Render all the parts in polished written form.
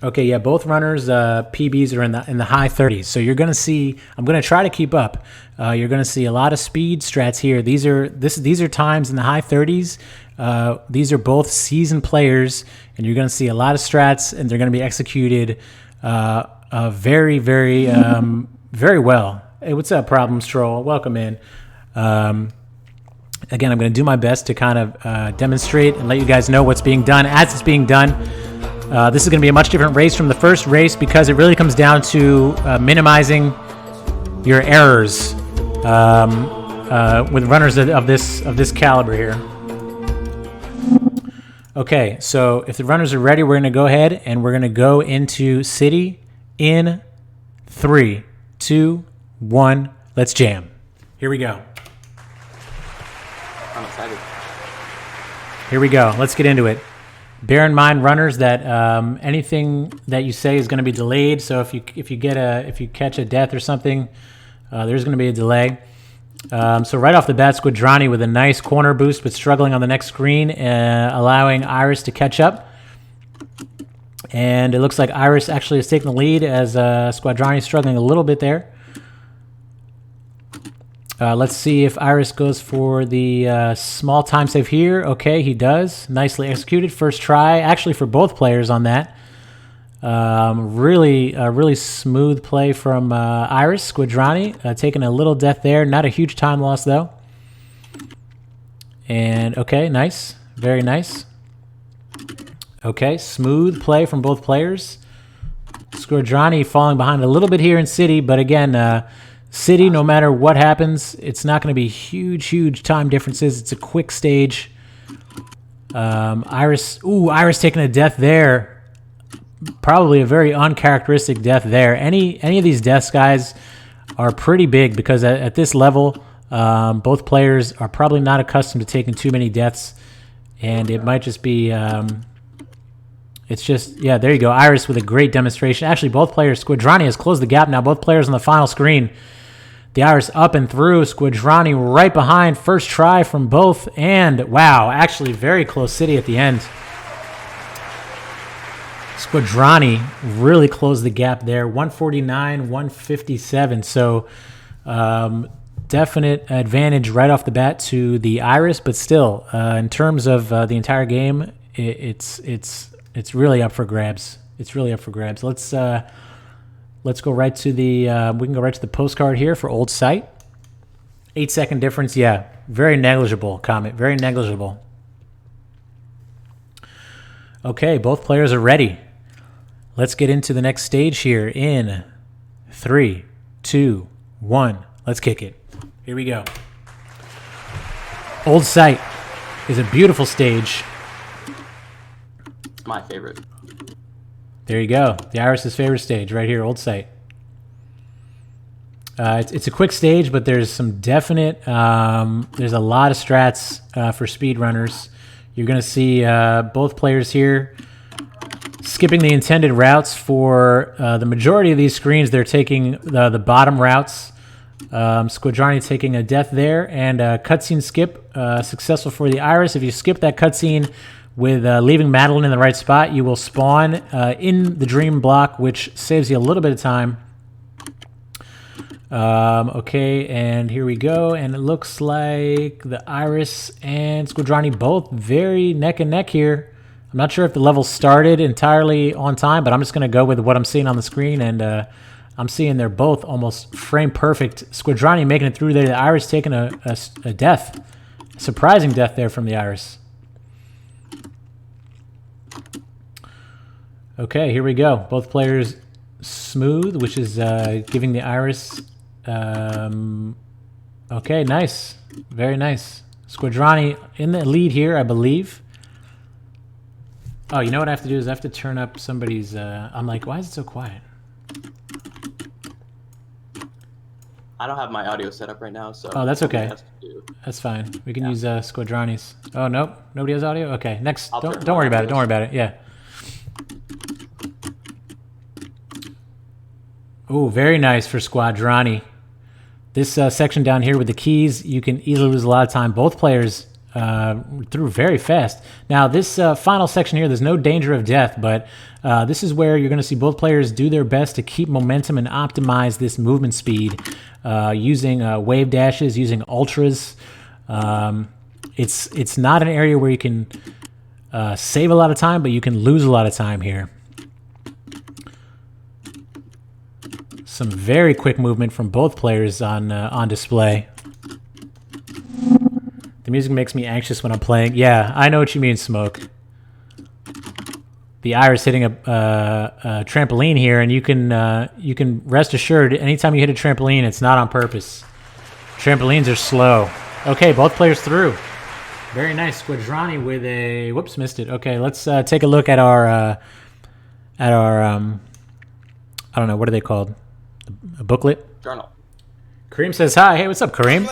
Okay, yeah, both runners' PBs are in the high 30s. So you're going to see. I'm going to try to keep up. You're going to see a lot of speed strats here. These are times in the high 30s. These are both seasoned players, and you're going to see a lot of strats, and they're going to be executed very, very, very well. Hey, what's up, Problem Stroll? Welcome in. Again, I'm going to do my best to kind of demonstrate and let you guys know what's being done as it's being done. This is going to be a much different race from the first race because it really comes down to minimizing your errors with runners of this caliber here. Okay, so if the runners are ready, we're going to go ahead and we're going to go into city in 3, 2, 1. Let's jam. Here we go. I'm excited. Here we go. Let's get into it. Bear in mind, runners, that anything that you say is going to be delayed. So if you catch a death or something, there's going to be a delay. So right off the bat, Squadrani with a nice corner boost, but struggling on the next screen, allowing Iris to catch up. And it looks like Iris actually is taking the lead as Squadrani is struggling a little bit there. Let's see if Iris goes for the small time save here. Okay, he does. Nicely executed. First try, actually, for both players on that. Really smooth play from Iris. Squadrani taking a little death there. Not a huge time loss, though. And, okay, nice. Very nice. Okay, smooth play from both players. Squadrani falling behind a little bit here in City, but again... City, no matter what happens, it's not going to be huge time differences. It's a quick stage. Iris taking a death there. Probably a very uncharacteristic death there. Any of these deaths, guys, are pretty big because at this level, both players are probably not accustomed to taking too many deaths, and it might just be... It's just, yeah, there you go. Iris with a great demonstration. Actually, both players, Squadrani has closed the gap now. Both players on the final screen. TheIris up and through. Squadrani right behind. First try from both. And, wow, actually very close City at the end. Squadrani really closed the gap there. 149, 157. So, definite advantage right off the bat to TheIris. But still, in terms of the entire game, it's really up for grabs. It's really up for grabs. Let's go right to the we can go right to the postcard here for Old Site. 8-second difference, yeah, very negligible. Comet, very negligible. Okay, both players are ready. Let's get into the next stage here in 3, 2, 1. Let's kick it. Here we go. Old Site is a beautiful stage. My favorite. There you go. TheIris' favorite stage right here, Old Site. It's a quick stage, but there's some definite... there's a lot of strats for speedrunners. You're going to see both players here skipping the intended routes for the majority of these screens. They're taking the bottom routes. Squadrani taking a death there, and cutscene skip successful for TheIris. If you skip that cutscene... with leaving Madeline in the right spot, you will spawn in the dream block, which saves you a little bit of time. Okay, and here we go. And it looks like TheIris and Squadrani both very neck and neck here. I'm not sure if the level started entirely on time, but I'm just going to go with what I'm seeing on the screen. And I'm seeing they're both almost frame perfect. Squadrani making it through there. TheIris taking a death. A surprising death there from TheIris. Okay, here we go. Both players smooth, which is giving TheIris... okay, nice. Very nice. Squadrani in the lead here, I believe. Oh, you know what I have to do is I have to turn up somebody's... I'm like, why is it so quiet? I don't have my audio set up right now, so... Oh, that's okay. That's fine. We can use Squadrani's. Oh, nope. Nobody has audio? Okay, next. Don't worry about it. Don't worry about it. Yeah. Oh, very nice for Squadrani. This section down here with the keys, you can easily lose a lot of time. Both players through very fast. Now, this final section here, there's no danger of death, but this is where you're going to see both players do their best to keep momentum and optimize this movement speed using wave dashes, using ultras. It's not an area where you can save a lot of time, but you can lose a lot of time here. Some very quick movement from both players on display. The music makes me anxious when I'm playing. Yeah, I know what you mean, Smoke. TheIris hitting a trampoline here, and you can rest assured anytime you hit a trampoline, it's not on purpose. Trampolines are slow. Okay, both players through. Very nice. Squadrani with a... Whoops, missed it. Okay, let's take a look at our I don't know, what are they called? A booklet? Journal. Kareem says hi. Hey, what's up, Kareem?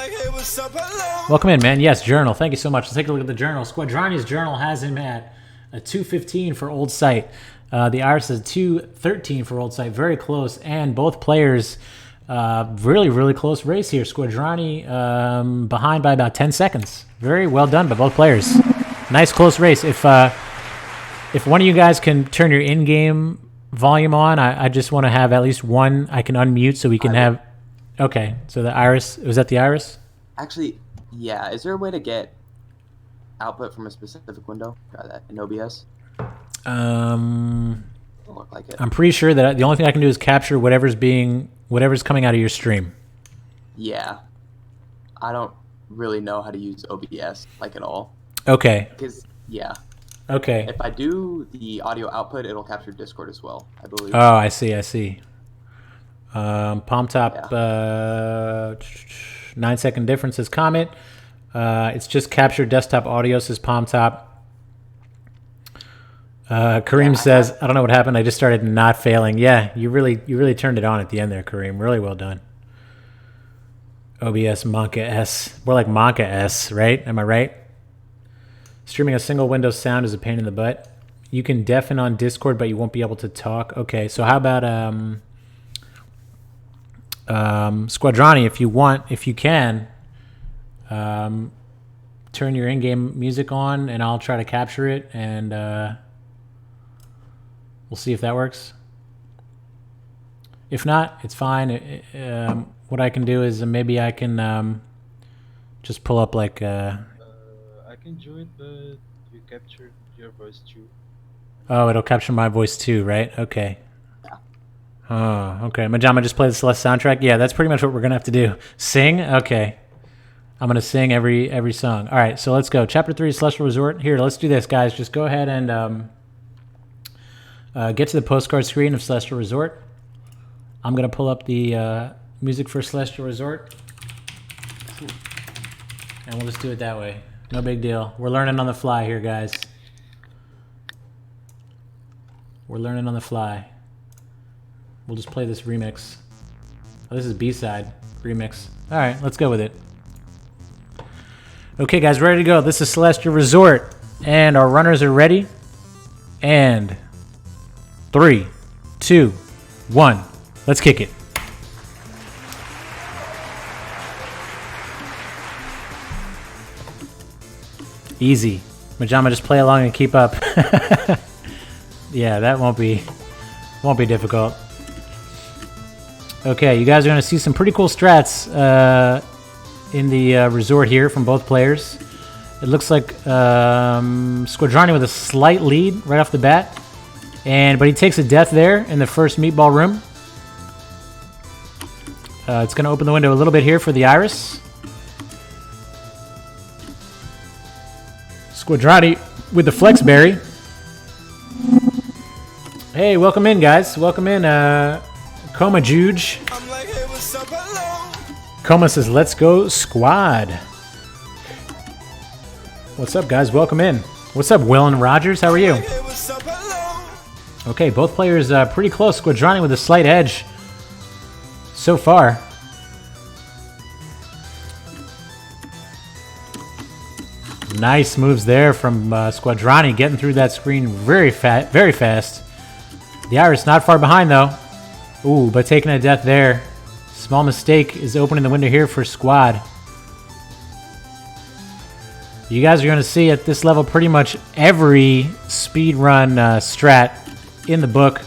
Welcome in, man. Yes, journal. Thank you so much. Let's take a look at the journal. Squadrani's journal has him at a 215 for old sight. TheIris is 213 for old sight. Very close. And both players, really, really close race here. Squadrani behind by about 10 seconds. Very well done by both players. Nice close race. If one of you guys can turn your in-game volume on, I just want to have at least one I can unmute so we can have... Okay, so TheIris, was that TheIris? Actually, yeah. Is there a way to get output from a specific window? Try that in OBS. Doesn't look like it. I'm pretty sure that the only thing I can do is capture whatever's coming out of your stream. Yeah. I don't really know how to use OBS, like, at all. Okay. Because, yeah. Okay. If I do the audio output, it'll capture Discord as well, I believe. Oh, I see. Palm top, Yeah. 9-second difference says comment. It's just captured desktop audio, says Palm top. Kareem says, I don't know what happened. I just started not failing. Yeah, you really turned it on at the end there, Kareem. Really well done. OBS Monka S. More like Monka S, right? Am I right? Streaming a single window sound is a pain in the butt. You can deafen on Discord, but you won't be able to talk. Okay, so how about Squadrani, if you can, turn your in-game music on, and I'll try to capture it, and we'll see if that works. If not, it's fine. What I can do is maybe I can just pull up like... I can join, but you capture your voice too. Oh, it'll capture my voice too, right? Okay. Oh, okay. Majama just play the Celeste soundtrack? Yeah, that's pretty much what we're going to have to do. Sing? Okay. I'm going to sing every song. All right, so let's go. Chapter 3, Celestial Resort. Here, let's do this, guys. Just go ahead and get to the postcard screen of Celestial Resort. I'm going to pull up the music for Celestial Resort. And we'll just do it that way. No big deal. We're learning on the fly here, guys. We're learning on the fly. We'll just play this remix. Oh, this is B-side remix. All right, let's go with it. Okay, guys, ready to go. This is Celestial Resort, and our runners are ready. And 3, 2, 1. Let's kick it. Easy. Majama, just play along and keep up. Yeah, that won't be difficult. Okay, you guys are going to see some pretty cool strats in the resort here from both players. It looks like Squadrani with a slight lead right off the bat, but he takes a death there in the first meatball room. It's going to open the window a little bit here for TheIris. Squadrani with the Flexberry. Hey, welcome in, guys. Welcome in, Coma Juge. Coma says, let's go, squad. What's up, guys? Welcome in. What's up, Will and Rogers? How are you? Okay, both players pretty close. Squadrani with a slight edge so far. Nice moves there from Squadrani, getting through that screen very fast. TheIris not far behind, though. Ooh, but taking a death there. Small mistake is opening the window here for Squad. You guys are going to see at this level pretty much every speedrun strat in the book.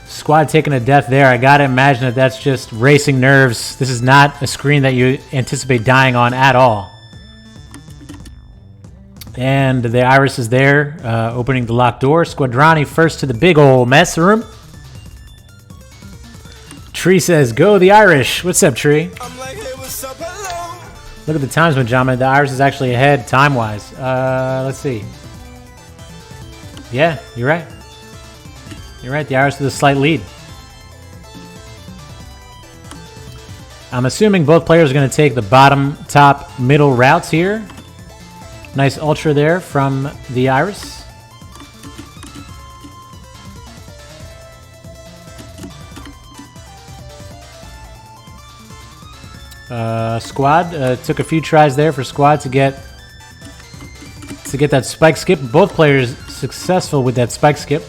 Squad taking a death there. I gotta imagine that that's just racing nerves. This is not a screen that you anticipate dying on at all. And the Iris is there, opening the locked door. Squadrani first to the big ol' mess room. Tree says, go the Irish. What's up, Tree? I'm like, hey, what's up, hello? Look at the times, Majama. The Iris is actually ahead time-wise. Let's see. Yeah, you're right. You're right, the Iris with a slight lead. I'm assuming both players are going to take the bottom, top, middle routes here. Nice ultra there from the Iris. Squad took a few tries there for Squad to get that spike skip. Both players successful with that spike skip.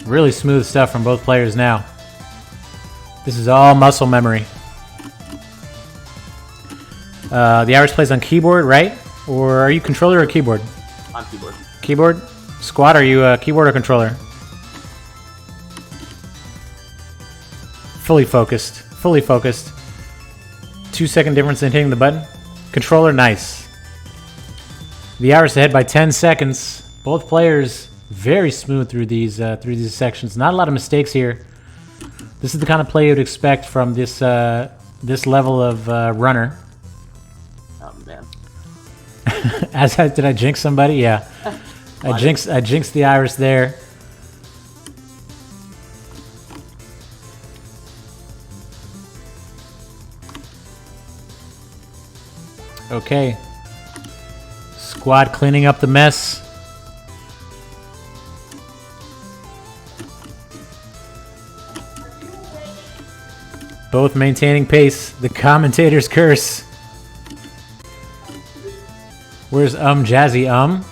Really smooth stuff from both players now. This is all muscle memory. The Irish plays on keyboard, right? Or are you controller or keyboard? On keyboard. Keyboard? Squad, are you keyboard or controller? Fully focused. Fully focused. 2-second difference in hitting the button. Controller, nice. The Irish ahead by 10 seconds. Both players very smooth through these sections. Not a lot of mistakes here. This is the kind of play you'd expect from this this level of runner. Oh man. Did I jinx somebody? Yeah. I jinxed the Iris there. Okay. Squad cleaning up the mess. Both maintaining pace. The commentator's curse. Where's Jazzy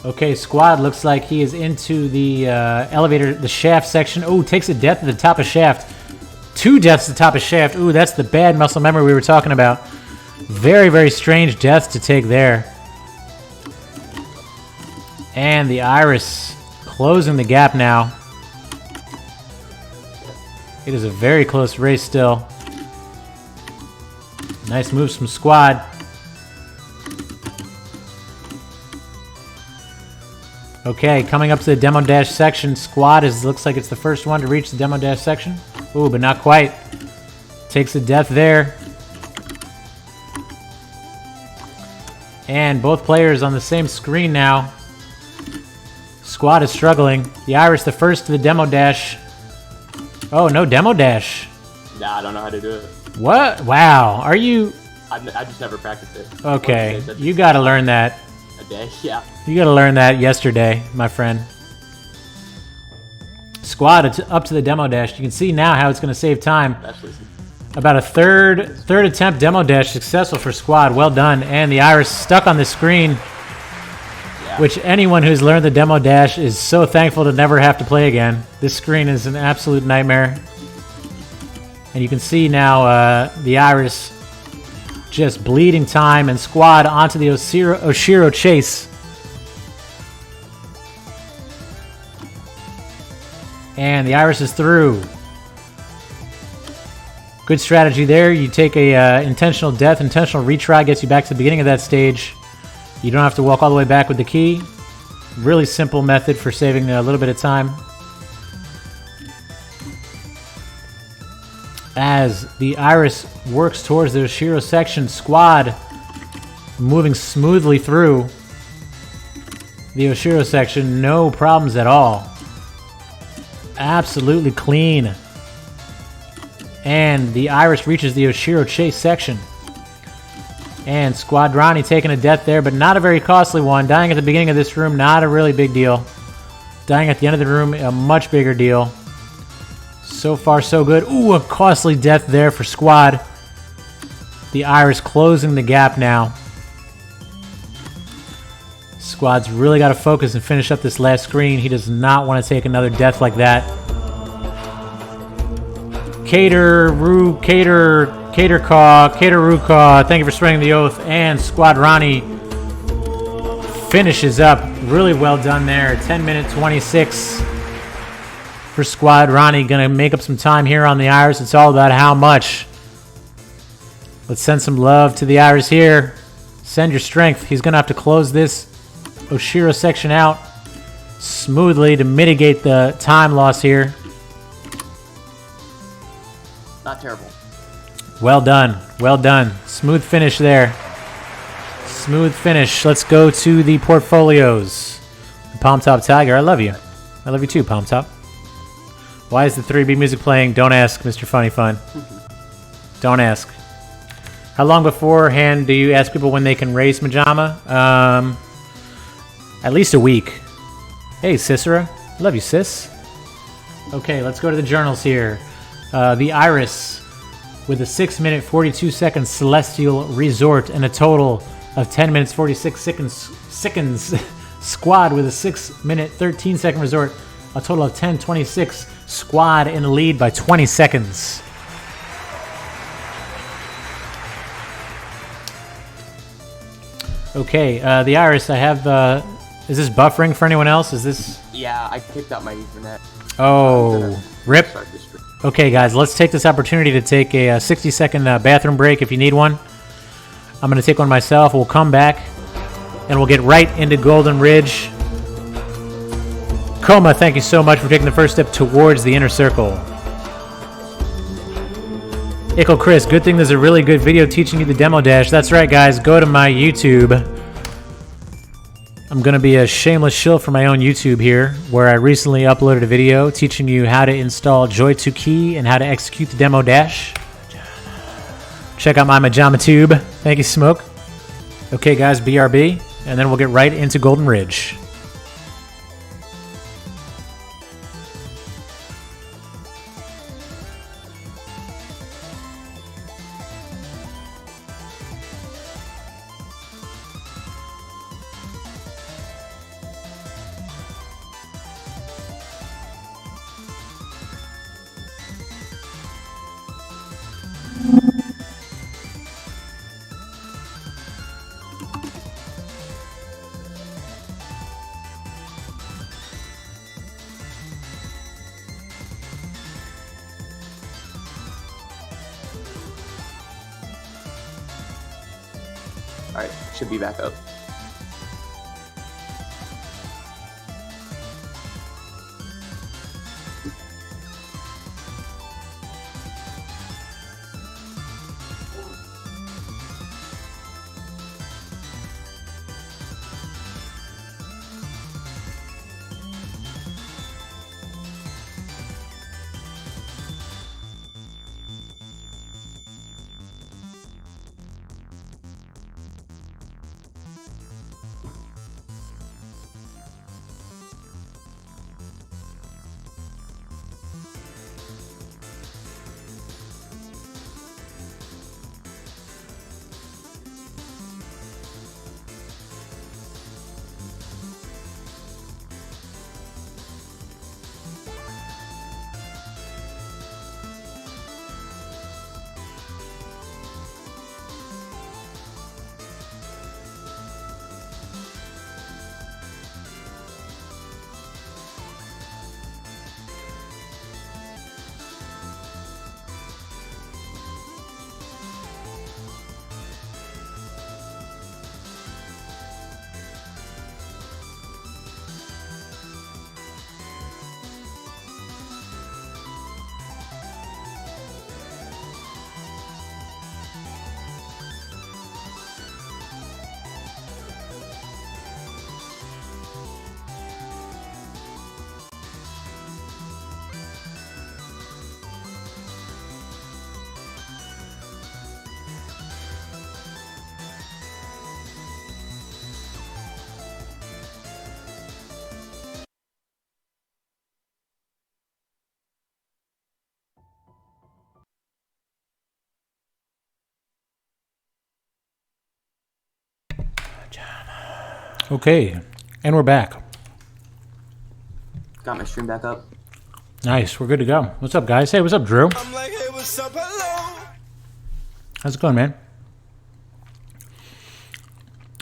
Okay, Squad looks like he is into the elevator, the shaft section. Oh, takes a death at the top of shaft. 2 deaths at the top of shaft. Ooh, that's the bad muscle memory we were talking about. Very, very strange deaths to take there. And the Iris closing the gap now. It is a very close race still. Nice moves from Squad. Okay, coming up to the demo dash section. Squad looks like it's the first one to reach the demo dash section. Ooh, but not quite. Takes a death there. And both players on the same screen now. Squad is struggling. The Iris the first to the demo dash. Oh, no demo dash. Nah, I don't know how to do it. What? Wow. Are you... I just never practiced it. Okay, you gotta learn that. A day, yeah. You gotta learn that yesterday, my friend. Squad, it's up to the demo dash. You can see now how it's gonna save time. About a third attempt demo dash successful for Squad. Well done. And the Iris stuck on the screen, which anyone who's learned the demo dash is so thankful to never have to play again. This screen is an absolute nightmare. And you can see now the Iris just bleeding time, and Squad onto the Oshiro chase. And the Iris is through. Good strategy there. You take a intentional death, intentional retry gets you back to the beginning of that stage. You don't have to walk all the way back with the key. Really simple method for saving a little bit of time. As the Iris works towards the Oshiro section, Squad moving smoothly through the Oshiro section. No problems at all. Absolutely clean. And the Iris reaches the Oshiro chase section. And Squadrani taking a death there, but not a very costly one. Dying at the beginning of this room, not a really big deal. Dying at the end of the room, a much bigger deal. So far, so good. Ooh, a costly death there for Squad. The Iris closing the gap now. Squad's really got to focus and finish up this last screen. He does not want to take another death like that. Cater-Rukaw, thank you for spreading the oath. And Squadrani finishes up. Really well done there. 10 minute 26 for Squadrani. Gonna make up some time here on the Iris. It's all about how much. Let's send some love to the Iris here. Send your strength. He's gonna have to close this Oshiro section out smoothly to mitigate the time loss here. Not terrible. Well done. Well done. Smooth finish there. Smooth finish. Let's go to the portfolios. Palm Top Tiger, I love you. I love you too, Palm Top. Why is the 3B music playing? Don't ask, Mr. Funny Fun. Don't ask. How long beforehand do you ask people when they can race Majama? At least a week. Hey, Cicera. Love you, sis. Okay, let's go to the journals here. TheIris with a 6 minute 42 second Celestial Resort and a total of 10 minutes 46 seconds. Squad with a 6 minute 13 second resort, a total of 10:26. Squad in the lead by 20 seconds. Okay, TheIris, I have. Is this buffering for anyone else? Is this? Yeah, I picked up my Ethernet. Oh, rip. Start this stream. Okay, guys, let's take this opportunity to take a 60-second bathroom break if you need one. I'm going to take one myself. We'll come back, and we'll get right into Golden Ridge. Coma, thank you so much for taking the first step towards the inner circle. Ickle Chris, good thing there's a really good video teaching you the demo dash. That's right, guys. Go to my YouTube. I'm going to be a shameless shill for my own YouTube here, where I recently uploaded a video teaching you how to install Joy2Key and how to execute the demo dash. Check out my Majama Tube. Thank you, Smoke. Okay, guys, BRB, and then we'll get right into Golden Ridge. Alright, should be back up. Okay, and we're back. Got my stream back up. Nice, we're good to go. What's up, guys? Hey, what's up, Drew? I'm like, hey, what's up, hello? How's it going, man?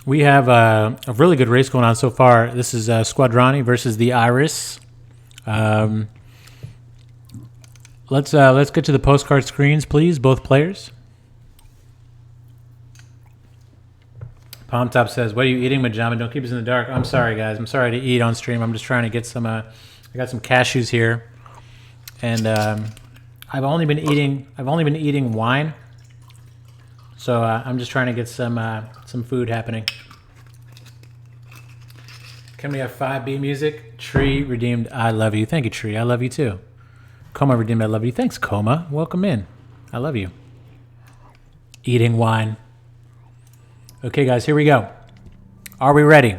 We have a really good race going on so far. This is Squadrani versus TheIris. Let's get to the postcard screens, please, both players. Palm Top says, "What are you eating, Majama? Don't keep us in the dark." I'm sorry, guys. I'm sorry to eat on stream. I'm just trying to get some. I got some cashews here, and I've only been eating wine. So I'm just trying to get some food happening. Can we have 5B music? Tree redeemed. I love you. Thank you, Tree. I love you too. Coma redeemed. I love you. Thanks, Coma. Welcome in. I love you. Eating wine. Okay, guys, here we go. Are we ready?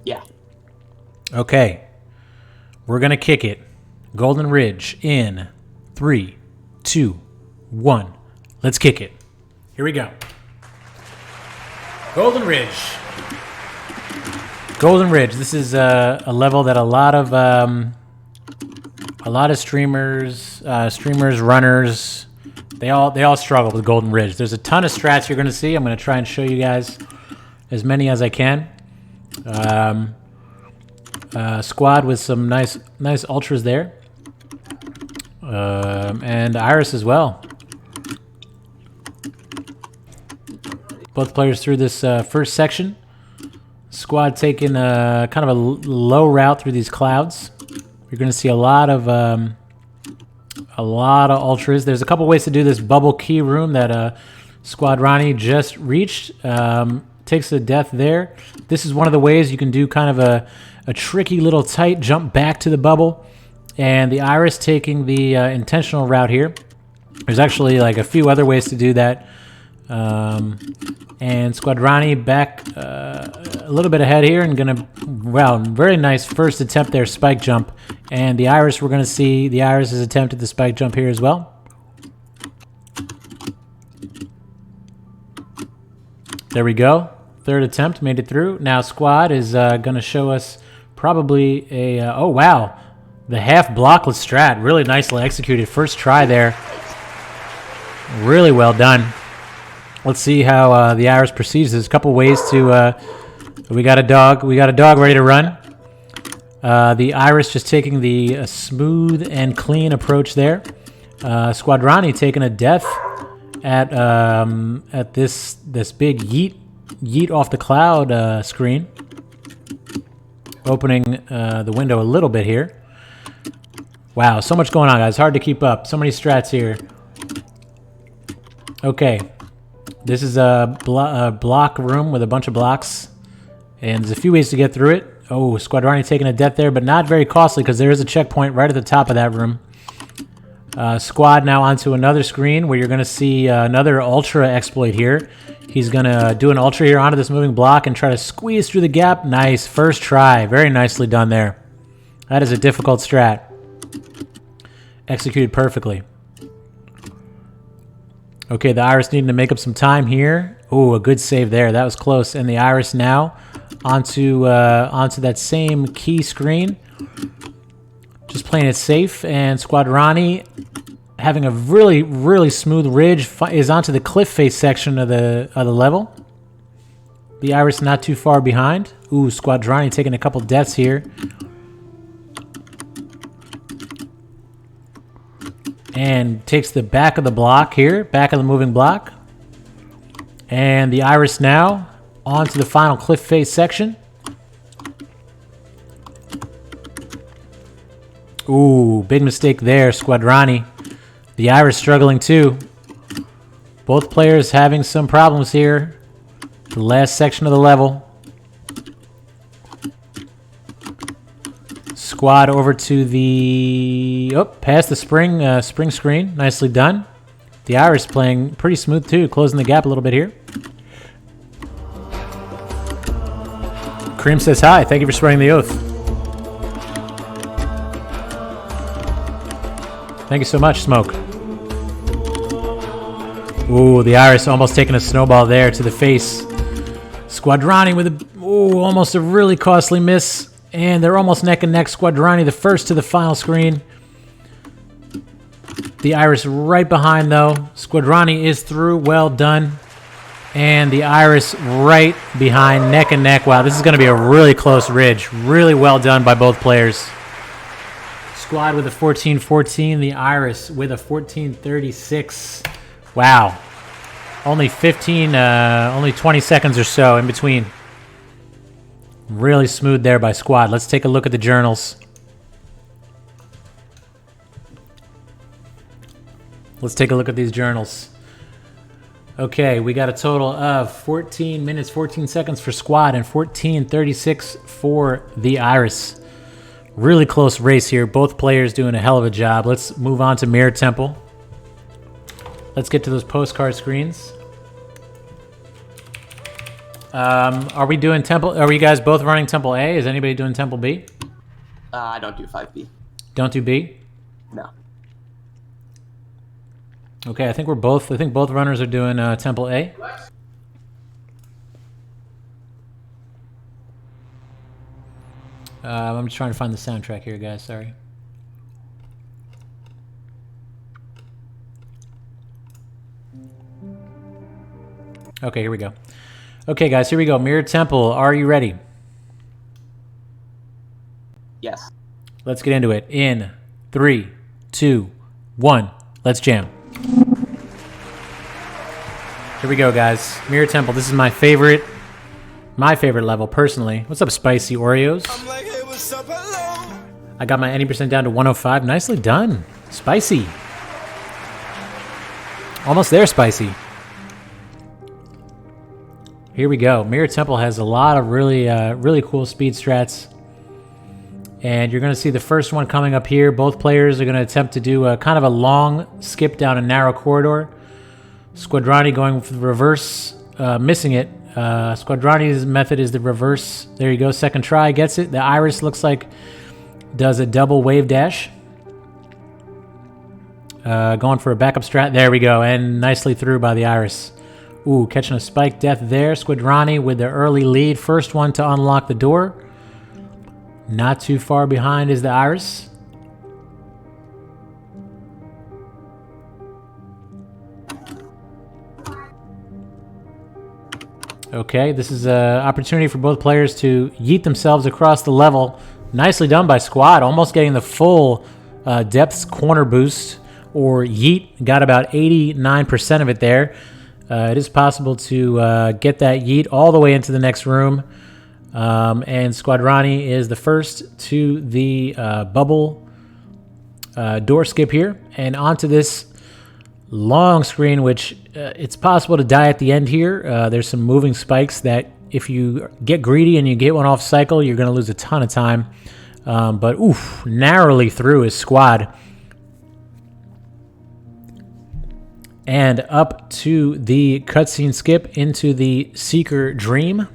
Yeah. Okay. We're going to kick it. Golden Ridge in 3, 2, 1. Let's kick it. Here we go. Golden Ridge. Golden Ridge. This is a level that a lot of streamers, runners, they all struggle with Golden Ridge. There's a ton of strats you're going to see. I'm going to try and show you guys as many as I can. Squad with some nice ultras there, and Iris as well. Both players through this first section. Squad taking kind of a low route through these clouds. You're going to see a lot of ultras. There's a couple ways to do this bubble key room that Squadrani just reached. Takes a death there. This is one of the ways you can do kind of a tricky little tight jump back to the bubble. And TheIris taking the intentional route here. There's actually like a few other ways to do that. And Squadrani back a little bit ahead here and gonna, wow, very nice first attempt there, spike jump. And TheIris, we're gonna see TheIris has attempted the spike jump here as well. There we go. Third attempt, made it through. Now Squad is gonna show us probably a, oh wow, the half blockless strat, really nicely executed. First try there. Really well done. Let's see how TheIris proceeds. There's a couple ways to. We got a dog ready to run. TheIris just taking the smooth and clean approach there. Squadrani taking a death at this big yeet off the cloud screen. Opening the window a little bit here. Wow, so much going on, guys. Hard to keep up. So many strats here. Okay. This is a block room with a bunch of blocks, and there's a few ways to get through it. Oh, Squadrani taking a death there, but not very costly because there is a checkpoint right at the top of that room. Squad now onto another screen where you're going to see another ultra exploit here. He's going to do an ultra here onto this moving block and try to squeeze through the gap. Nice. First try. Very nicely done there. That is a difficult strat. Executed perfectly. Okay, TheIris needing to make up some time here. Oh, a good save there. That was close. And TheIris now onto that same key screen. Just playing it safe. And Squadrani having a really, really smooth ridge is onto the cliff face section of the level. TheIris not too far behind. Ooh, Squadrani taking a couple deaths here. And takes the back of the block here, back of the moving block. And TheIris now onto the final cliff face section. Ooh, big mistake there, Squadrani. TheIris struggling too. Both players having some problems here. The last section of the level. Squad over to the, past the spring screen. Nicely done. TheIris playing pretty smooth too, closing the gap a little bit here. Cream says hi. Thank you for swearing the oath. Thank you so much, Smoke. Ooh, TheIris almost taking a snowball there to the face. Squadrani with almost a really costly miss. And they're almost neck and neck. Squadrani the first to the final screen. TheIris right behind, though. Squadrani is through. Well done. And TheIris right behind, neck and neck. Wow, this is going to be a really close ridge. Really well done by both players. Squad with a 14-14. TheIris with a 14-36. Wow. Only 20 seconds or so in between. Really smooth there by Squad. Let's take a look at the journals. Let's take a look at these journals. Okay, we got a total of 14 minutes, 14 seconds for Squad and 14:36 for TheIris. Really close race here. Both players doing a hell of a job. Let's move on to Mirror Temple. Let's get to those postcard screens. Are we doing Temple? Are you guys both running Temple A? Is anybody doing Temple B? I don't do 5B. Don't do B? No. Okay, I think both runners are doing Temple A. I'm just trying to find the soundtrack here, guys. Sorry. Okay, here we go. Okay, guys, here we go. Mirror Temple, are you ready? Yes. Let's get into it. In 3, 2, 1. Let's jam. Here we go, guys. Mirror Temple. This is my favorite level, personally. What's up, Spicy Oreos? I'm like, hey, what's up, hello? I got my 80% down to 105. Nicely done. Spicy. Almost there, Spicy. Here we go. Mirror Temple has a lot of really cool speed strats. And you're going to see the first one coming up here. Both players are going to attempt to do a kind of a long skip down a narrow corridor. Squadrani going for the reverse, missing it. Squadrani's method is the reverse. There you go. Second try, gets it. TheIris looks like does a double wave dash. Going for a backup strat. There we go. And nicely through by TheIris. Ooh, catching a spike death there. Squadrani with the early lead. First one to unlock the door. Not too far behind is TheIris. Okay, this is an opportunity for both players to yeet themselves across the level. Nicely done by Squad, almost getting the full depths corner boost, or yeet. Got about 89% of it there. It is possible to get that yeet all the way into the next room. And Squadrani is the first to the bubble door skip here. And onto this long screen, which it's possible to die at the end here. There's some moving spikes that if you get greedy and you get one off cycle, you're going to lose a ton of time. But oof, narrowly through is Squad. And up to the cutscene skip into the Seeker Dream.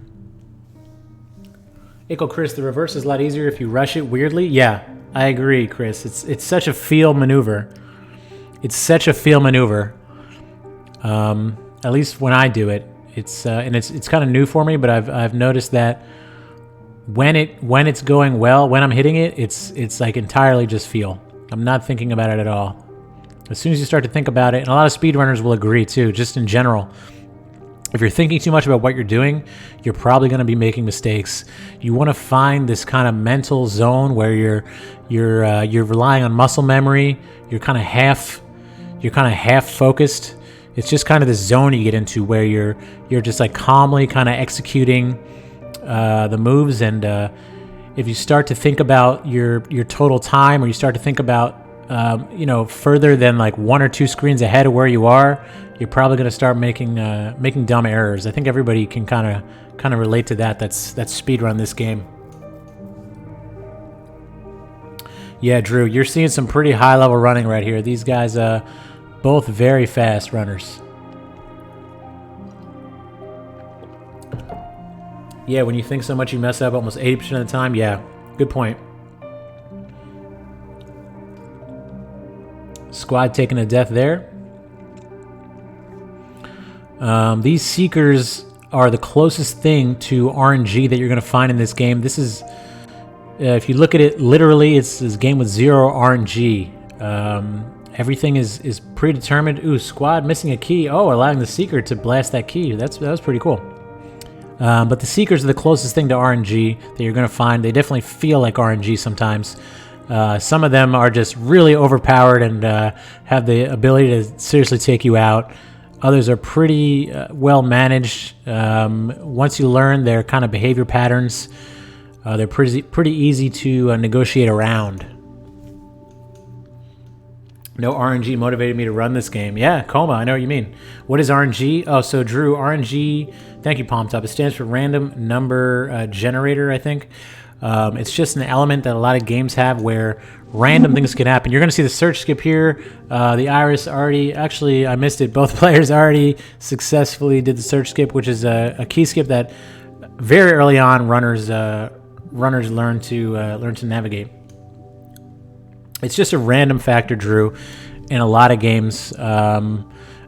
Ickle Chris, the reverse is a lot easier if you rush it weirdly. Yeah, I agree, Chris. It's such a feel maneuver. It's such a feel maneuver. At least when I do it, it's kind of new for me. But I've noticed that when it's going well, when I'm hitting it, it's like entirely just feel. I'm not thinking about it at all. As soon as you start to think about it, and a lot of speedrunners will agree too, just in general. If you're thinking too much about what you're doing, you're probably going to be making mistakes. You want to find this kind of mental zone where you're relying on muscle memory. You're kind of half focused. It's just kind of this zone you get into where you're just like calmly kind of executing the moves. And if you start to think about your total time, or you start to think about further than like 1 or 2 screens ahead of where you are, you're probably going to start making dumb errors. I think everybody can kind of relate to that. That's speedrun this game. Yeah, Drew, you're seeing some pretty high level running right here. These guys, both very fast runners. Yeah, when you think so much, you mess up almost 80% of the time. Yeah, good point. Squad taking a death there. These Seekers are the closest thing to RNG that you're going to find in this game. This is, if you look at it literally, it's this game with zero RNG. Everything is predetermined. Ooh, squad missing a key. Oh, allowing the seeker to blast that key. That was pretty cool. But the seekers are the closest thing to RNG that you're going to find. They definitely feel like RNG sometimes. Some of them are just really overpowered and have the ability to seriously take you out. Others are pretty well managed. Once you learn their kind of behavior patterns, they're pretty easy to negotiate around. No RNG motivated me to run this game. Yeah, Coma, I know what you mean. What is RNG? Oh, so Drew, RNG, thank you, Palm Top. It stands for Random Number Generator, I think. It's just an element that a lot of games have where random things can happen. You're going to see the search skip here. TheIris already, actually, I missed it. Both players already successfully did the search skip, which is a key skip that very early on runners learn to navigate. It's just a random factor, Drew, in a lot of games. An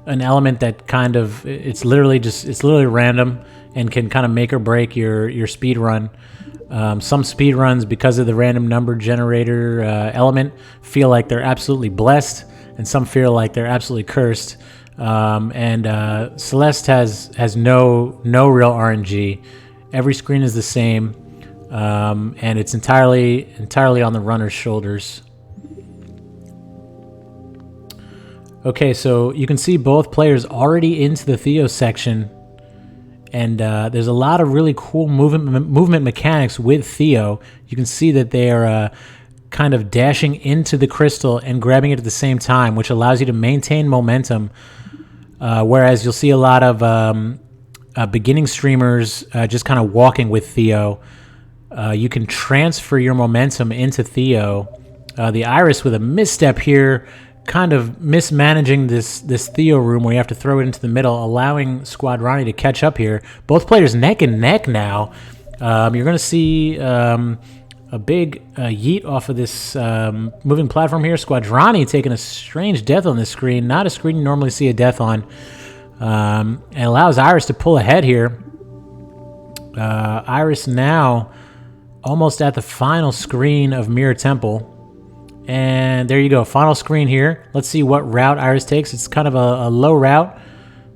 element that kind of, it's literally random and can kind of make or break your speed run. Some speed runs, because of the random number generator element, feel like they're absolutely blessed, and some feel like they're absolutely cursed. Celeste has no real RNG. Every screen is the same, and it's entirely on the runner's shoulders. Okay, so you can see both players already into the Theo section, and there's a lot of really cool movement mechanics with Theo. You can see that they are kind of dashing into the crystal and grabbing it at the same time, which allows you to maintain momentum, whereas you'll see a lot of beginning streamers just kind of walking with Theo. You can transfer your momentum into Theo. TheIris with a misstep here, kind of mismanaging this Theo room where you have to throw it into the middle, allowing Squadrani to catch up here. Both players neck and neck now. You're going to see a big yeet off of this moving platform here. Squadrani taking a strange death on this screen. Not a screen you normally see a death on. And allows Iris to pull ahead here. Iris now almost at the final screen of Mirror Temple. And there you go, final screen here. Let's see what route Iris takes. It's kind of a low route.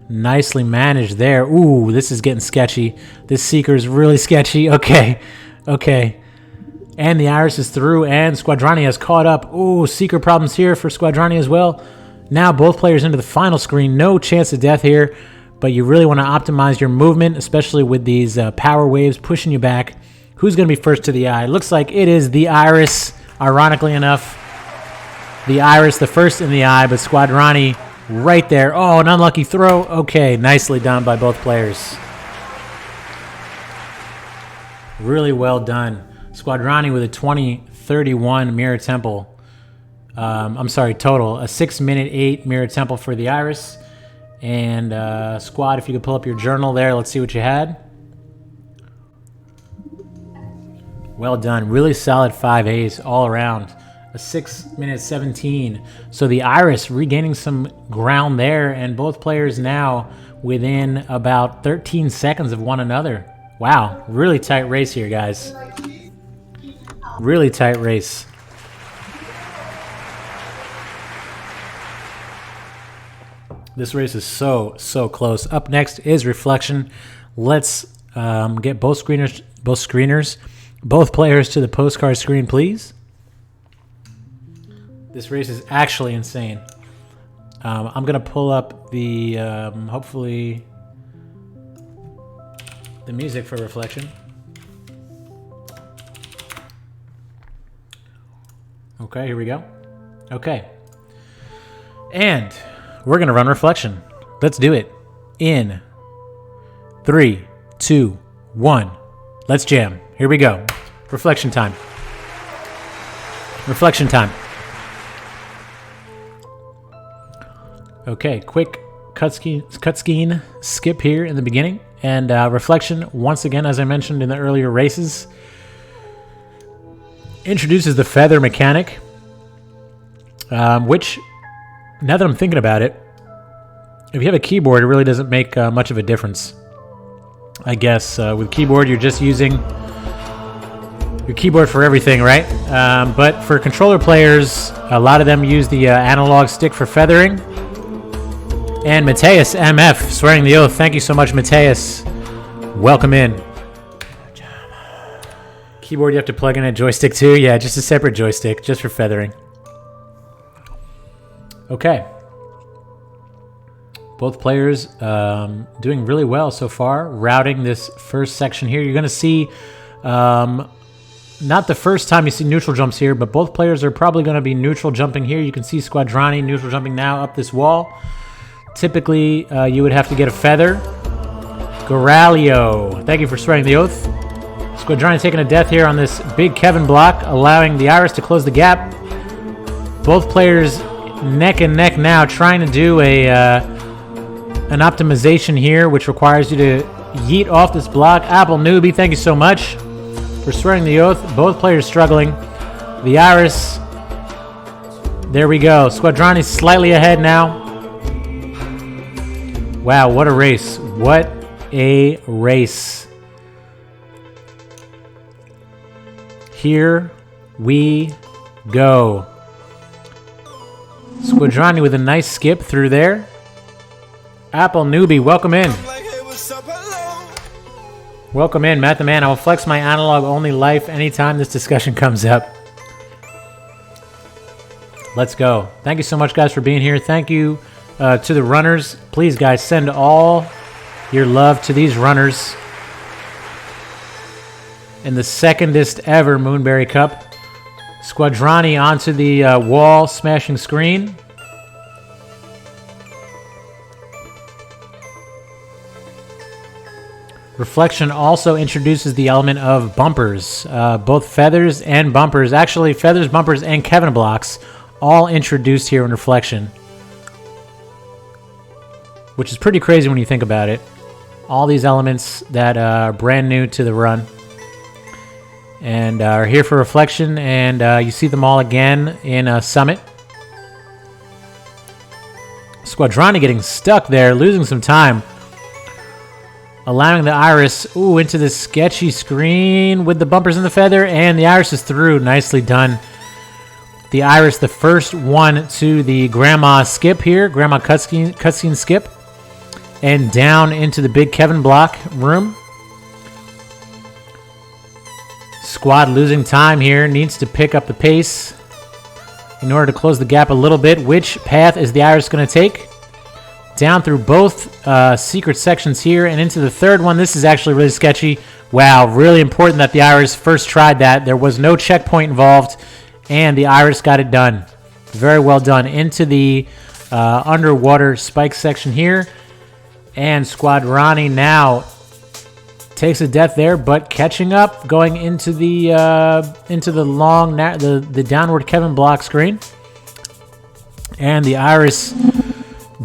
Nicely managed there. Ooh, this is getting sketchy. This Seeker is really sketchy. Okay. And TheIris is through, and Squadrani has caught up. Ooh, Seeker problems here for Squadrani as well. Now both players into the final screen. No chance of death here, but you really want to optimize your movement, especially with these power waves pushing you back. Who's going to be first to the eye? Looks like it is TheIris, ironically enough. TheIris, the first in the eye, but Squadrani right there. Oh, an unlucky throw. Okay, nicely done by both players. Really well done. Squadrani with a 20:31 Mirror Temple. I'm sorry, total. A 6:08 Mirror Temple for TheIris. And Squad, if you could pull up your journal there, let's see what you had. Well done. Really solid 5As all around. A 6:17. So TheIris regaining some ground there, and both players now within about 13 seconds of one another. Wow, really tight race here, guys. Really tight race. This race is so close. Up next is Reflection. Let's get both players to the postcard screen, please. This race is actually insane. I'm going to pull up the, hopefully, the music for Reflection. Okay, here we go. Okay. And we're going to run Reflection. Let's do it. In 3, 2, 1. Let's jam. Here we go. Reflection time. Reflection time. Okay, quick cutscene skip here in the beginning. And Reflection, once again, as I mentioned in the earlier races, introduces the feather mechanic, which, now that I'm thinking about it, if you have a keyboard, it really doesn't make much of a difference. I guess with keyboard, you're just using your keyboard for everything, right? But for controller players, a lot of them use the analog stick for feathering. And Mateus MF, swearing the oath. Thank you so much, Mateus. Welcome in. Keyboard, you have to plug in a joystick too? Yeah, just a separate joystick, just for feathering. Okay. Both players doing really well so far, routing this first section here. You're going to see, not the first time you see neutral jumps here, but both players are probably going to be neutral jumping here. You can see Squadrani neutral jumping now up this wall. Typically, you would have to get a feather. Goralio, thank you for swearing the oath. Squadrani taking a death here on this big Kevin block, allowing TheIris to close the gap. Both players neck and neck now, trying to do an optimization here, which requires you to yeet off this block. Apple Newbie, thank you so much for swearing the oath. Both players struggling. TheIris, there we go. Squadrani slightly ahead now. Wow, what a race. What a race. Here we go. Squadrani with a nice skip through there. Apple Newbie, welcome in. Welcome in, Matt the Man. I will flex my analog only life anytime this discussion comes up. Let's go. Thank you so much, guys, for being here. Thank you to the runners. Please, guys, send all your love to these runners in the secondest ever Moonberry Cup. Squadrani onto the wall, smashing screen. Reflection also introduces the element of bumpers. Both feathers and bumpers, actually feathers, bumpers, and Kevin blocks, all introduced here in Reflection. Which is pretty crazy when you think about it. All these elements that are brand new to the run. And are here for Reflection, and you see them all again in Summit. Squadrani getting stuck there, losing some time. Allowing TheIris, into this sketchy screen with the bumpers and the feather, and TheIris is through. Nicely done. TheIris, the first one to the grandma skip here, grandma cutscene skip, and down into the big Kevin block room. Squad losing time here, needs to pick up the pace in order to close the gap a little bit. Which path is TheIris going to take? Down through both secret sections here and into the third one. This is actually really sketchy. Wow, really important that TheIris first tried that. There was no checkpoint involved, and TheIris got it done. Very well done. Into the underwater spike section here. And Squadrani now takes a death there, but catching up, going into the long the downward Kevin block screen, and TheIris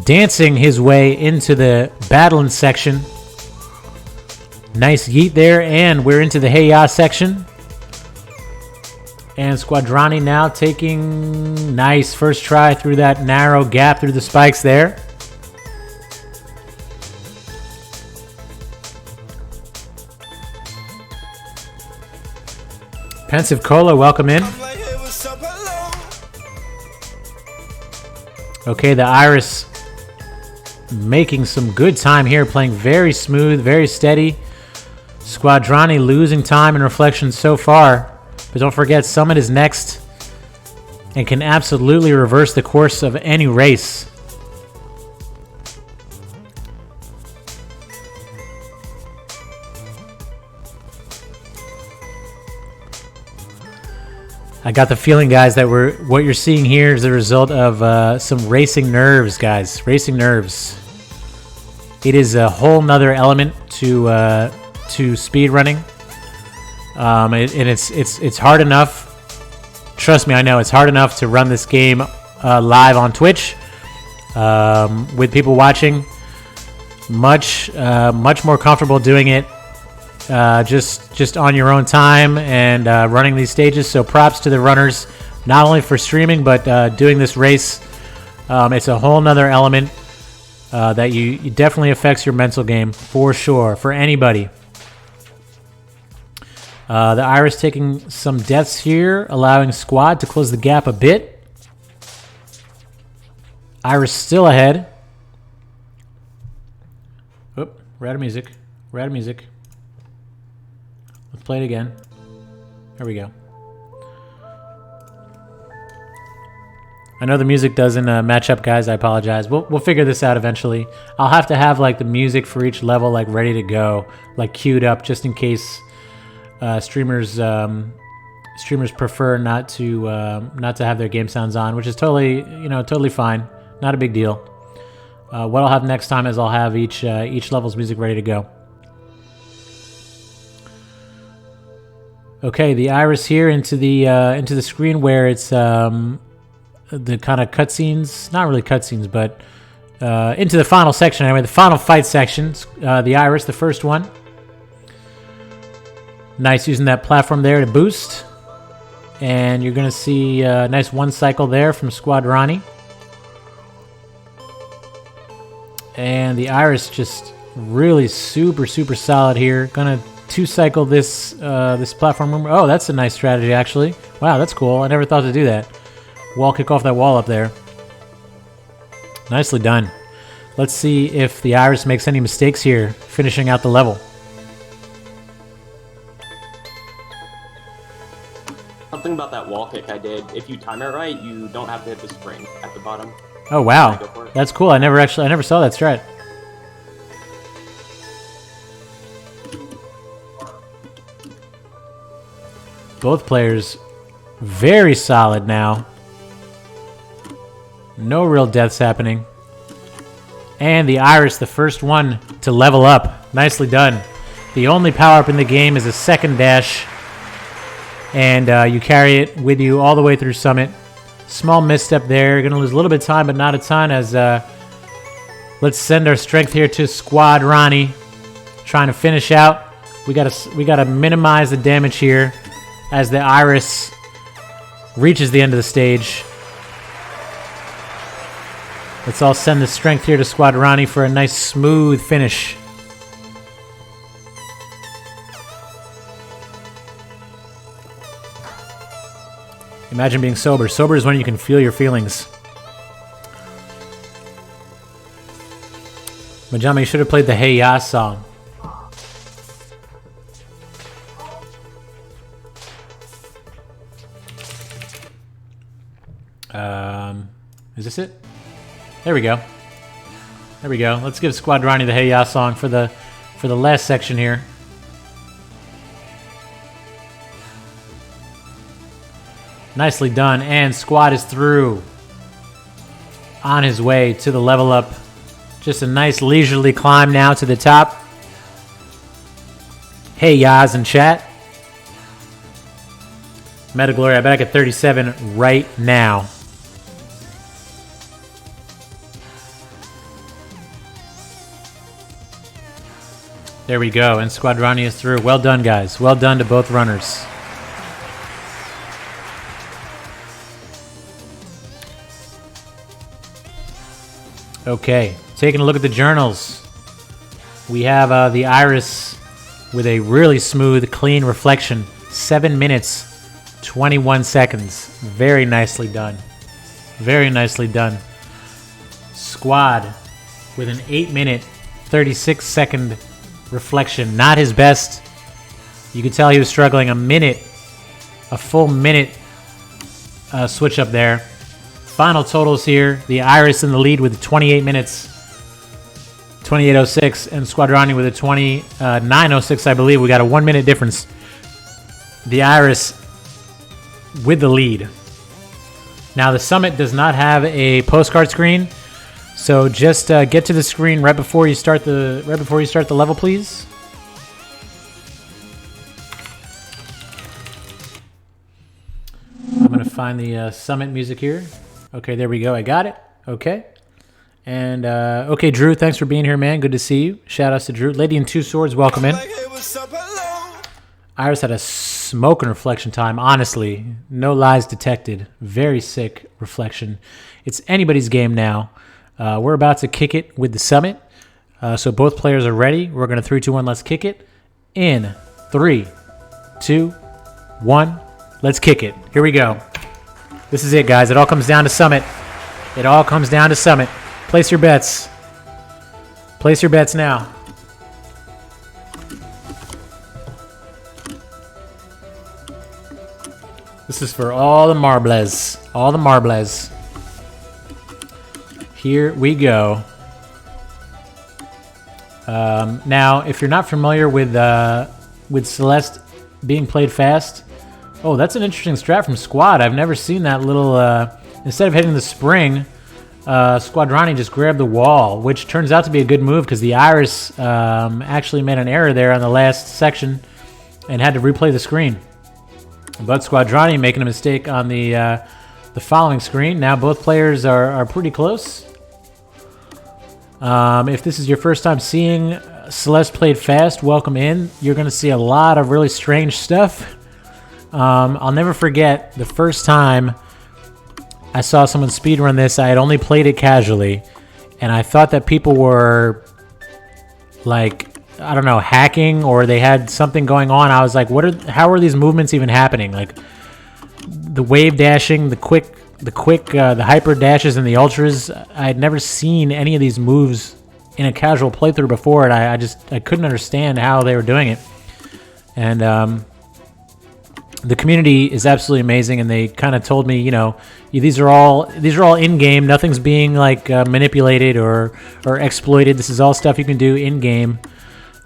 dancing his way into the battling section. Nice yeet there, and we're into the hey ya section. And Squadrani now taking nice first try through that narrow gap through the spikes there. Pensive Cola, welcome in. Okay, TheIris making some good time here, playing very smooth, very steady. Squadrani losing time in Reflection so far. But don't forget, Summit is next and can absolutely reverse the course of any race. I got the feeling, guys, that what you're seeing here is the result of some racing nerves, guys. Racing nerves. It is a whole nother element to speed running, and it's hard enough. Trust me, I know it's hard enough to run this game live on Twitch with people watching. Much more comfortable doing it just on your own time and running these stages. So props to the runners, not only for streaming but doing this race. It's a whole nother element that you definitely affects your mental game for sure, for anybody. The Iris taking some deaths here, allowing Squad to close the gap a bit. Iris still ahead. Oop, we're out of music. We're out of music. Let's play it again. There we go. I know the music doesn't match up, guys. I apologize. We'll figure this out eventually. I'll have to have like the music for each level like ready to go, like queued up, just in case streamers prefer not to have their game sounds on, which is totally totally fine. Not a big deal. What I'll have next time is I'll have each level's music ready to go. Okay, the Iris here into the screen where it's the kind of cutscenes, not really cutscenes, but into the final section anyway, the final fight section. The Iris, the first one. Nice using that platform there to boost. And you're going to see a nice one cycle there from Squadrani. And the Iris just really super solid here. Gonna two cycle this this platform. Oh, that's a nice strategy actually. Wow, that's cool. I never thought to do that. Wall kick off that wall up there. Nicely done. Let's see if the Iris makes any mistakes here, finishing out the level. Something about that wall kick I did. If you time it right, you don't have to hit the spring at the bottom. Oh wow, that's cool. I never saw that strat. Both players very solid now. No real deaths happening. And the Iris, the first one to level up. Nicely done. The only power-up in the game is a second dash. And you carry it with you all the way through Summit. Small misstep there. Going to lose a little bit of time, but not a ton. As let's send our strength here to Squadrani, trying to finish out. We gotta minimize the damage here as the Iris reaches the end of the stage. Let's all send the strength here to Squadrani for a nice smooth finish. Imagine being sober. Sober is when you can feel your feelings. Majama, you should have played the Hey Ya song. Is this it? There we go. There we go. Let's give Squadrani the Hey Ya song for the last section here. Nicely done, and Squad is through. On his way to the level up. Just a nice leisurely climb now to the top. Hey Yas in chat. Metaglory, I bet I get 37 right now. There we go, and Squadrani is through. Well done, guys. Well done to both runners. Okay, taking a look at the journals. We have the Iris with a really smooth, clean reflection. 7 minutes, 21 seconds. Very nicely done. Very nicely done. Squad with an 8-minute, 36-second reflection. Not his best. You could tell he was struggling. A full minute switch up there. Final totals here. The Iris in the lead with 28 minutes. 28.06, and Squadrani with a 29.06, I believe. We got a 1 minute difference. The Iris with the lead. Now the Summit does not have a postcard screen, so just get to the screen right before you start the level, please. I'm gonna find the Summit music here. Okay, there we go. I got it. Okay. And, okay, Drew, thanks for being here, man. Good to see you. Shout outs to Drew. Lady in Two Swords, welcome in. Iris had a smoking reflection time, honestly. No lies detected. Very sick reflection. It's anybody's game now. We're about to kick it with the summit. So both players are ready. We're going to 3, 2, 1. Let's kick it. In 3, 2, 1. Let's kick it. Here we go. This is it, guys. It all comes down to summit. It all comes down to summit. Place your bets. Place your bets now. This is for all the marbles. All the marbles. Here we go. Now, if you're not familiar with Celeste being played fast, oh, that's an interesting strat from Squad. I've never seen that little. Instead of hitting the spring, Squadrani just grabbed the wall, which turns out to be a good move because TheIris actually made an error there on the last section and had to replay the screen. But Squadrani making a mistake on the following screen. Now both players are pretty close. If this is your first time seeing Celeste played fast, welcome in. You're going to see a lot of really strange stuff. I'll never forget the first time I saw someone speedrun this. I had only played it casually, and I thought that people were, like, I don't know, hacking, or they had something going on. I was like, how are these movements even happening? Like, the wave dashing, the hyper dashes and the ultras. I had never seen any of these moves in a casual playthrough before, and I couldn't understand how they were doing it. And the community is absolutely amazing, and they kind of told me, you know, these are all in game. Nothing's being like manipulated or exploited. This is all stuff you can do in game.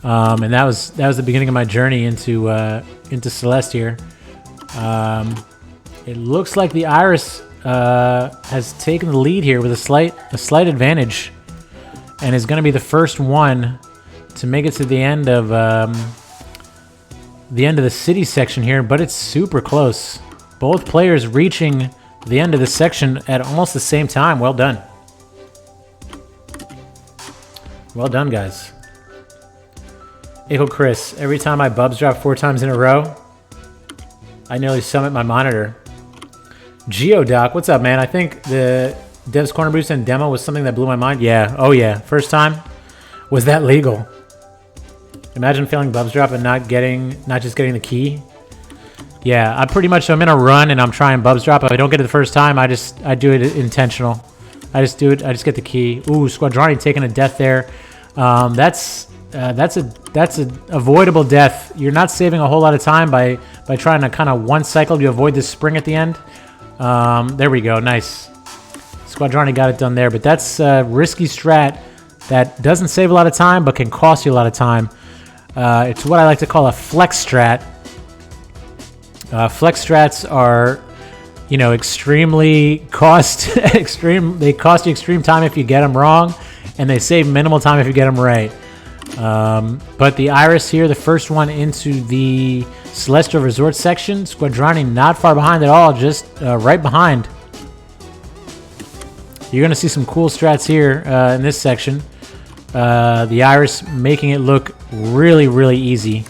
And that was the beginning of my journey into Celeste here. It looks like TheIris has taken the lead here with a slight advantage, and is going to be the first one to make it to the end of the city section here. But it's super close. Both players reaching the end of the section at almost the same time. Well done. Well done, guys. Echo Chris, every time I bubs drop 4 times in a row, I nearly summit my monitor. Geodoc, what's up, man? I think the Dev's Corner Boost and demo was something that blew my mind. Yeah, oh yeah, first time. Was that legal? Imagine failing bubs drop and not just getting the key. Yeah, I'm in a run and I'm trying bubs drop. If I don't get it the first time, I do it intentional. I just get the key. Ooh, Squadrani taking a death there. That's an avoidable death. You're not saving a whole lot of time by trying to kind of one cycle to avoid this spring at the end. There we go. Nice. Squadrani got it done there, but that's a risky strat that doesn't save a lot of time but can cost you a lot of time. It's what I like to call a flex strat. Flex strats are, you know, extremely they cost you extreme time if you get them wrong, and they save minimal time if you get them right. But TheIris here, the first one into the Celestial Resort section. Squadrani not far behind at all, just right behind. You're going to see some cool strats here in this section. TheIris making it look really, really easy.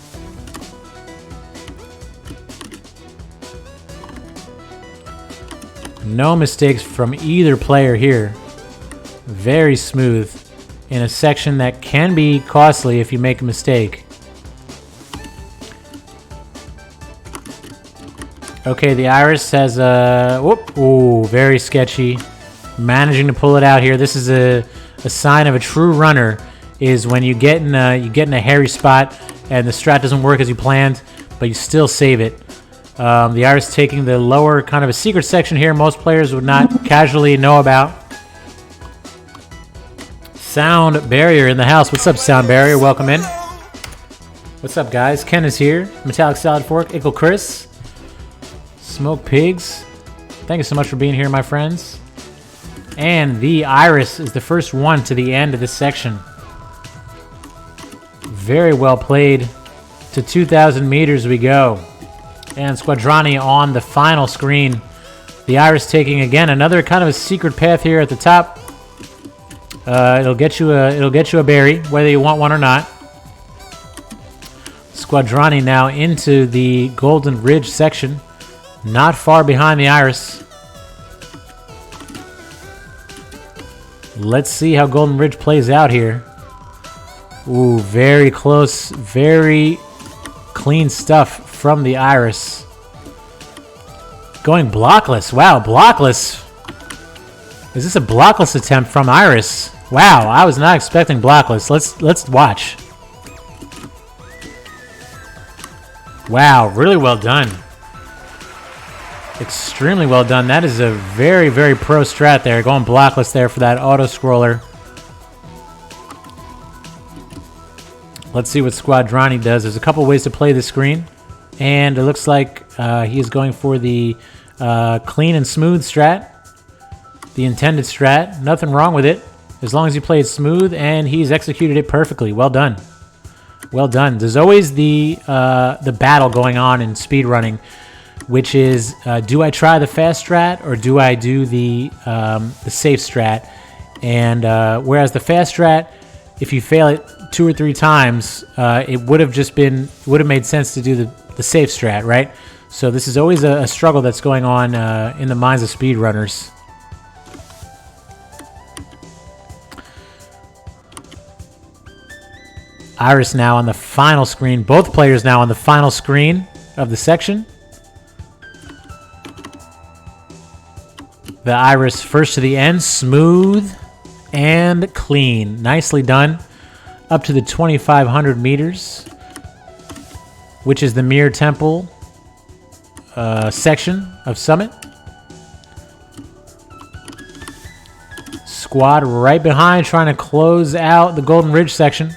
No mistakes from either player here. Very smooth in a section that can be costly if you make a mistake. Okay, TheIris has a... Ooh, very sketchy. Managing to pull it out here. This is a sign of a true runner, is when you get in a hairy spot and the strat doesn't work as you planned, but you still save it. TheIris taking the lower, kind of a secret section here most players would not casually know about. Sound Barrier in the house. What's up, Sound Barrier? Welcome in. What's up, guys? Ken is here. Metallic Salad Fork. Ickle Chris. Smoke Pigs. Thank you so much for being here, my friends. And TheIris is the first one to the end of this section. Very well played. To 2,000 meters we go. And Squadrani on the final screen. TheIris taking, again, another kind of a secret path here at the top. It'll get you a berry, whether you want one or not. Squadrani now into the Golden Ridge section. Not far behind TheIris. Let's see how Golden Ridge plays out here. Ooh, very close, very clean stuff from the Iris. Going blockless. Wow, blockless. Is this a blockless attempt from Iris? Wow, I was not expecting blockless. Let's watch. Wow, really well done. Extremely well done. That is a very, very pro strat there. Going blockless there for that auto scroller. Let's see what Squadrani does. There's a couple ways to play the screen. And it looks like he is going for the clean and smooth strat. The intended strat. Nothing wrong with it. As long as you play it smooth, and he's executed it perfectly. Well done. Well done. There's always the battle going on in speedrunning, which is, do I try the fast strat or do I do the safe strat? And whereas the fast strat, if you fail it 2 or 3 times, it would have made sense to do the safe strat, right? So this is always a struggle that's going on in the minds of speedrunners. Iris now on the final screen. Both players now on the final screen of the section. The Iris first to the end. Smooth and clean. Nicely done. Up to the 2,500 meters, which is the Mirror Temple section of Summit. Squad right behind, trying to close out the Golden Ridge section.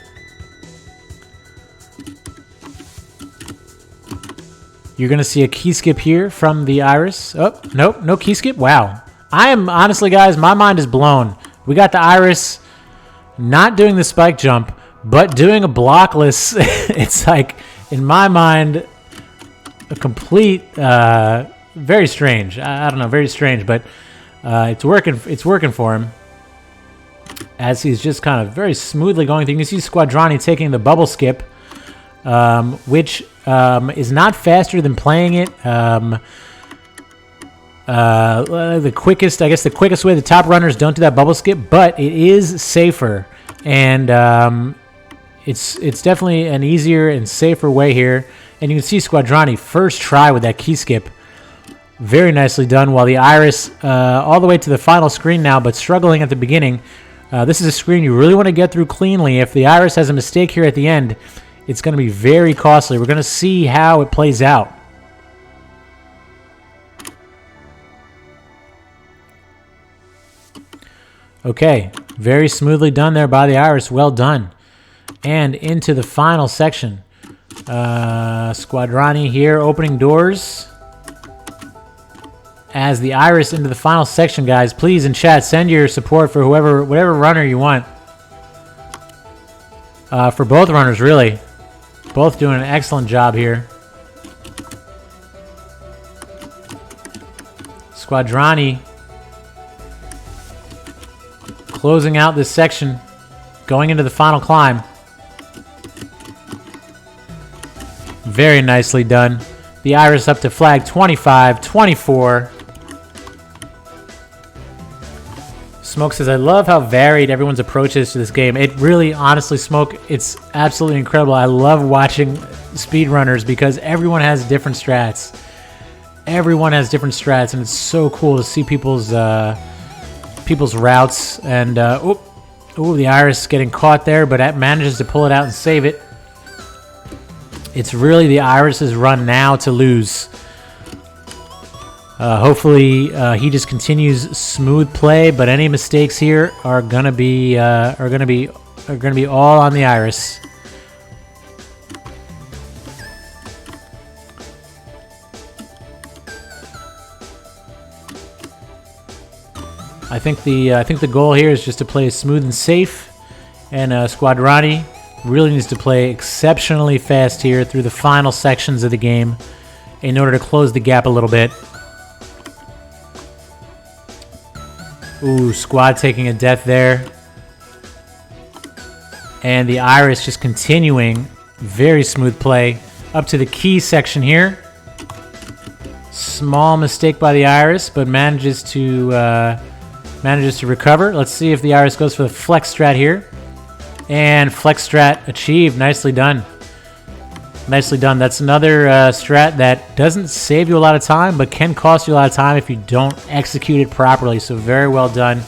You're going to see a key skip here from the Iris. Oh, nope, no key skip. Wow. I am, honestly, guys, my mind is blown. We got the Iris not doing the spike jump, but doing a blockless. It's like, in my mind, a complete, very strange. I don't know, very strange, but it's working for him. As he's just kind of very smoothly going through. You can see Squadrani taking the bubble skip, which is not faster than playing it. The quickest way the top runners don't do that bubble skip, but it is safer, and it's definitely an easier and safer way here. And you can see Squadrani first try with that key skip, very nicely done. While the Iris all the way to the final screen now, but struggling at the beginning. This is a screen you really want to get through cleanly. If the Iris has a mistake here at the end, it's going to be very costly. We're going to see how it plays out. Okay, very smoothly done there by the Iris. Well done. And into the final section. Squadrani here opening doors. As the Iris into the final section, guys, please in chat send your support for whatever runner you want. For both runners, really. Both doing an excellent job here. Squadrani closing out this section, going into the final climb. Very nicely done. The Iris up to flag 25, 24. Smoke says, I love how varied everyone's approach is to this game. It really, honestly, Smoke, it's absolutely incredible. I love watching speedrunners because everyone has different strats. Everyone has different strats, and it's so cool to see people's routes. And, the Iris getting caught there, but that manages to pull it out and save it. It's really the Iris's run now to lose. Hopefully he just continues smooth play, but any mistakes here are gonna be all on the Iris. I think the goal here is just to play smooth and safe, and Squadrani really needs to play exceptionally fast here through the final sections of the game in order to close the gap a little bit. Ooh, Squad taking a death there. And the Iris just continuing very smooth play up to the key section here. Small mistake by the Iris, but manages to Manages to recover. Let's see if the Iris goes for the flex strat here. And flex strat achieved. Nicely done. Nicely done. That's another strat that doesn't save you a lot of time, but can cost you a lot of time if you don't execute it properly. So very well done.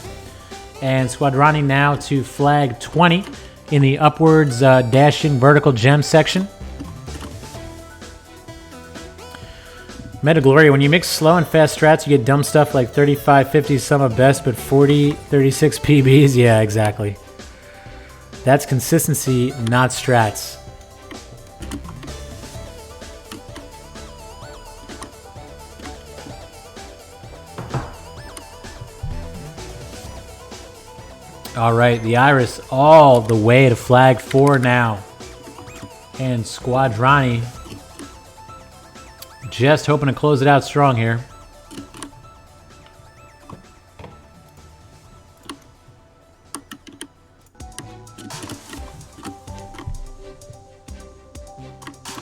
And Squadrani now to flag 20 in the upwards dashing vertical gem section. Meta Gloria, when you mix slow and fast strats, you get dumb stuff like 35, 50 some of best, but 40, 36 PBs. Yeah, exactly. That's consistency, not strats. All right, the Iris all the way to flag 4 now. And Squadrani just hoping to close it out strong here.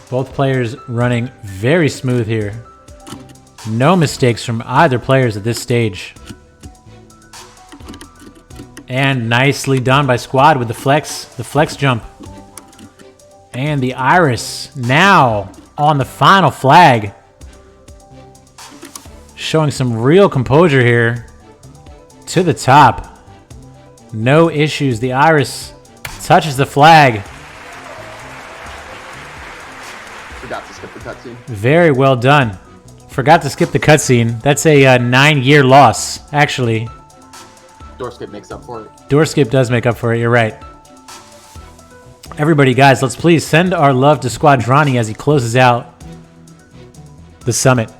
Both players running very smooth here. No mistakes from either players at this stage. And nicely done by Squad with the flex jump. And the Iris now on the final flag. Showing some real composure here to the top. No issues. The Iris touches the flag. Forgot to skip the cutscene. Very well done. Forgot to skip the cutscene. That's a 9-year loss, actually. Door skip makes up for it. Door skip does make up for it. You're right. Everybody, guys, let's please send our love to Squadrani as he closes out the summit.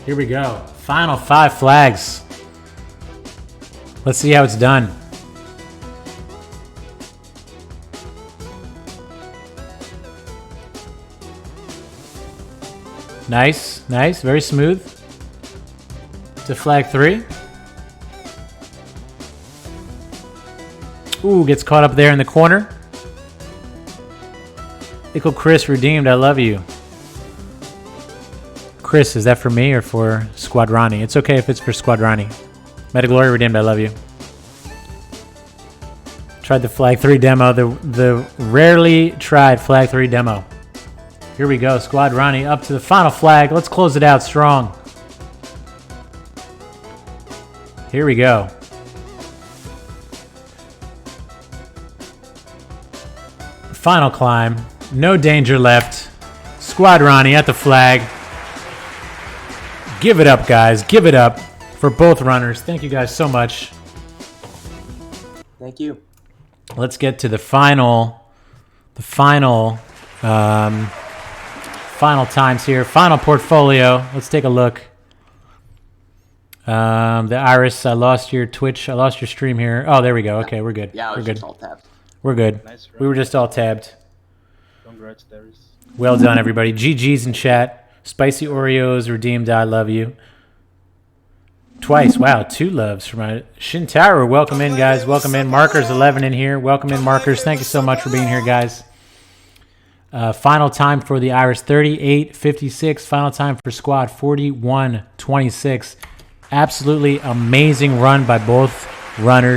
Here we go. Final 5 flags. Let's see how it's done. Nice, nice, very smooth. To flag 3. Ooh, gets caught up there in the corner. Ickle Chris redeemed, I love you. Chris, is that for me or for Squadrani? It's okay if it's for Squadrani. Metaglory redeemed, I love you. Tried the flag 3 demo, the rarely tried flag 3 demo. Here we go, Squadrani up to the final flag. Let's close it out strong. Here we go. Final climb. No danger left. Squadrani at the flag. Give it up, guys. Give it up for both runners. Thank you guys so much. Thank you. Let's get to the final times here. Final portfolio. Let's take a look. The Iris, I lost your Twitch. I lost your stream here. Oh, there we go. Okay, we're good. Yeah, we're good. Just all tapped. We're good. Nice We were just all tabbed. Congrats, TheIris. Well done, everybody. GG's in chat. Spicy Oreos redeemed. I love you. Twice. Wow, 2 loves from my Shintaro. Welcome in, guys. Welcome in. Markers 11 in here. Welcome in, Markers. Thank you so much for being here, guys. Final time for the Iris 38:56. Final time for Squad 41:26. Absolutely amazing run by both runners.